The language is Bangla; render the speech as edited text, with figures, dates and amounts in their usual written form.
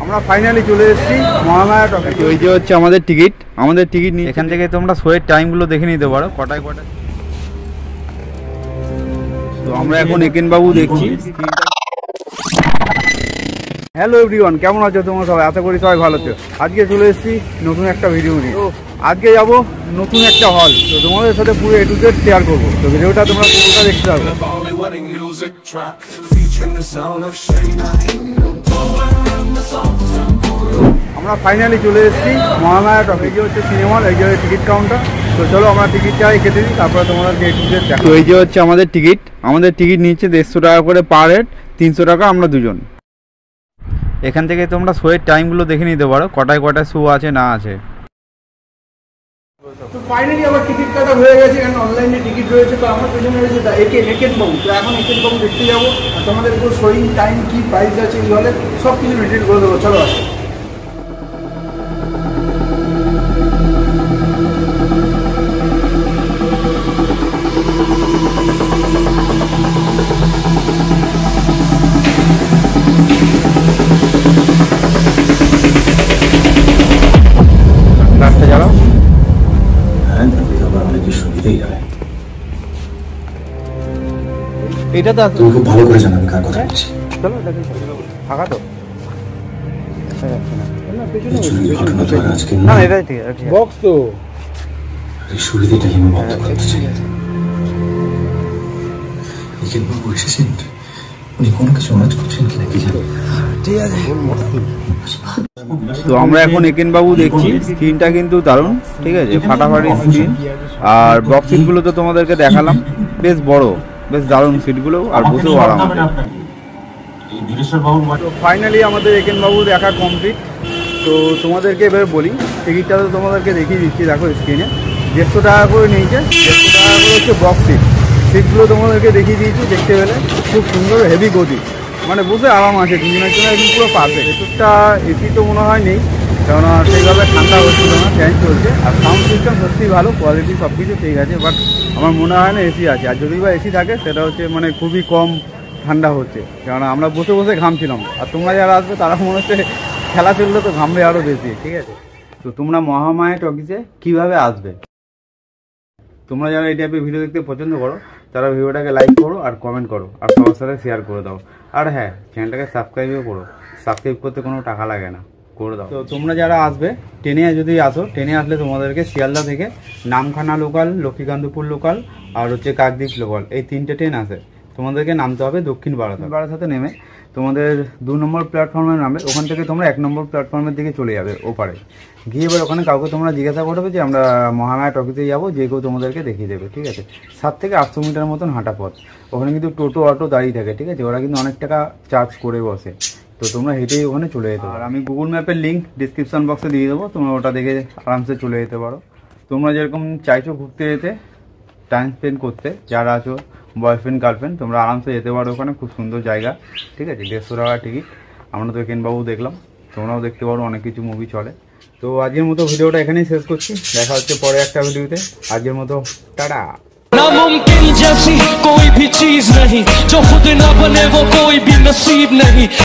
আমরা ফাইনালি চলে এসেছি মহামায়া টকিজ। ওই যে হচ্ছে আমাদের টিকিট নিয়ে এখান থেকে তোমরা শোয়ের টাইমগুলো দেখে নিতে পারো কটায়। তো আমরা এখন একেন বাবু দেখছি। হ্যালো এভরিওয়ান, কেমন আছো তোমরা সবাই? আশা করি সবাই ভালো আছো। আজকে চলে এসেছি নতুন একটা ভিডিও নিয়ে। আজকে যাব নতুন একটা হল, তো তোমাদের সাথে পুরো এ টু জেড শেয়ার করবো। তো ভিডিওটা তোমরা পুরোটা দেখতে পারবে। আমরা ফাইনালি চলে এসেছি মহামায়া টকিজ। এই যে হচ্ছে সিনেমা হল, এই যে টিকিট কাউন্টার। তো চলো আমরা টিকিটটাই কেটে দিই, তারপরে তোমাদেরকে এ টু জেড দেখো। এই যে হচ্ছে আমাদের টিকিট নিচ্ছে 150 টাকা করে পার হেড, 300 টাকা আমরা দুজন। এখান থেকে তোমরা শোয়ের টাইমগুলো দেখে নিতে পারো কটায় শো আছে না আছে। তো ফাইনালি আবার টিকিট কাটা হয়ে গেছে, এখানে অনলাইনে টিকিট রয়েছে। তো আমার পেছনে রয়েছে একেন বাবু। তো এখন একেন বাবু দেখতে যাবো, আর তোমাদের একটু শোয়িং টাইম কি প্রাইস আছে এই হলে সব কিছু ডিটেল করে দেবো। চলো আসো। রাস্তা চালাও। এটা তো তুমি খুব ভালো করে জানো আমি কার কথা বলছি। চলো ফাঁকা তো না, এটাই ঠিক আছে। বক্স তো সুবিধাটা হিমে বন্ধ করতে চাই। এখানে বাবু এসেছেন, উনি কোনো কিছু ম্যাচ করছেন কিনা কি জানি। ঠিক আছে। তো আমরা এখন একেন বাবু দেখছি। স্ক্রিনটা কিন্তু দারুণ, ঠিক আছে, ফাটাফাটি স্ক্রিন। আর বক্স সিটগুলো তো তোমাদেরকে দেখালাম, বেশ বড়, বেশ দারুণ সিটগুলো, আর বসেও আরাম। তো ফাইনালি আমাদের একেন বাবু দেখা কমপ্লিট। তো তোমাদেরকে এবার বলি, টিকিটটা তো তোমাদেরকে দেখিয়ে দিচ্ছি, দেখো স্ক্রিনে 150 টাকা করে নিয়েছে। 150 টাকা করে হচ্ছে বক্স সিটগুলো তোমাদেরকে দেখিয়ে দিয়েছি। দেখতে পেলে খুব সুন্দর, হেভি গদি, মানে বসে আরাম আছে। দুজনের জন্য একদম পুরো পারফেক্ট। ভেতরটা এসি তো মনে হয় নেই, কেননা সেইভাবে ঠান্ডা হচ্ছিল না, ফ্যান চলছে। আর সাউন্ড সিস্টেম সত্যিই ভালো, কোয়ালিটি সব কিছু ঠিক আছে। বাট আমার মনে হয় না এসি আছে, আর যদি বা এসি থাকে সেটা হচ্ছে মানে খুবই কম ঠান্ডা হচ্ছে, কেননা আমরা বসে বসে ঘামছিলাম। আর তোমরা যারা আসবে তারা মনে হচ্ছে খেলা চললে তো ঘামবে আরও বেশি, ঠিক আছে। তো তোমরা মহামায়া টকিজে কীভাবে আসবে? তোমরা যারা এই টাইপের ভিডিও দেখতে পছন্দ করো তারা ভিডিওটাকে লাইক করো আর কমেন্ট করো, আর সবার সাথে শেয়ার করে দাও। আর হ্যাঁ, চ্যানেলটাকে সাবস্ক্রাইবও করো। সাবস্ক্রাইব করতে কোনো টাকা লাগে না, করে দাও। তো তোমরা যারা আসবে ট্রেনে যদি আসো, ট্রেনে আসলে তোমাদেরকে শিয়ালদা থেকে নামখানা লোকাল, লক্ষ্মীকান্তপুর লোকাল আর হচ্ছে কাকদ্বীপ লোকাল, এই 3টে ট্রেন আছে। তোমাদেরকে নামতে হবে দক্ষিণ বারাসাতে নেমে তোমাদের 2 নম্বর প্ল্যাটফর্মে নামবে। ওখান থেকে তোমরা 1 নম্বর প্ল্যাটফর্মের দিকে চলে যাবে ওপারে গিয়ে। এবার ওখানে কাউকে তোমরা জিজ্ঞাসা করবে যে আমরা মহামায়া টকিজে যাবো, যে কেউ তোমাদেরকে দেখিয়ে দেবে, ঠিক আছে। 7 থেকে 800 মিটার মতন হাঁটা পথ। ওখানে কিন্তু টোটো অটো দাঁড়িয়ে থাকে, ঠিক আছে। ওরা কিন্তু অনেক টাকা চার্জ করে বসে। তো তোমরা হেঁটেই ওখানে চলে যেতে পারো। আর আমি গুগল ম্যাপের লিঙ্ক ডিসক্রিপশন বক্সে দিয়ে দেবো, তোমরা ওটা দেখে আরামসে চলে যেতে পারো। তোমরা যেরকম চাইছো ঘুরতে যেতে, টাইম স্পেন্ড করতে, যারা আছো বয়ফ্রেন্ড গার্লফ্রেন্ড, তোমরা আরামসে যেতে পারো ওখানে। খুব সুন্দর জায়গা, ঠিক আছে। 150 টাকা টিকিট। আমরা তো একেন বাবু দেখলাম, তোমরাও দেখতে পারো, অনেক কিছু মুভি চলে। তো আজকের মতো ভিডিওটা এখানেই শেষ করছি, দেখা হচ্ছে পরে একটা ভিডিওতে। আজকের মতো টাটা। नामुमकिन जैसी कोई भी चीज नहीं, जो खुद ना बने वो कोई भी नसीब नहीं।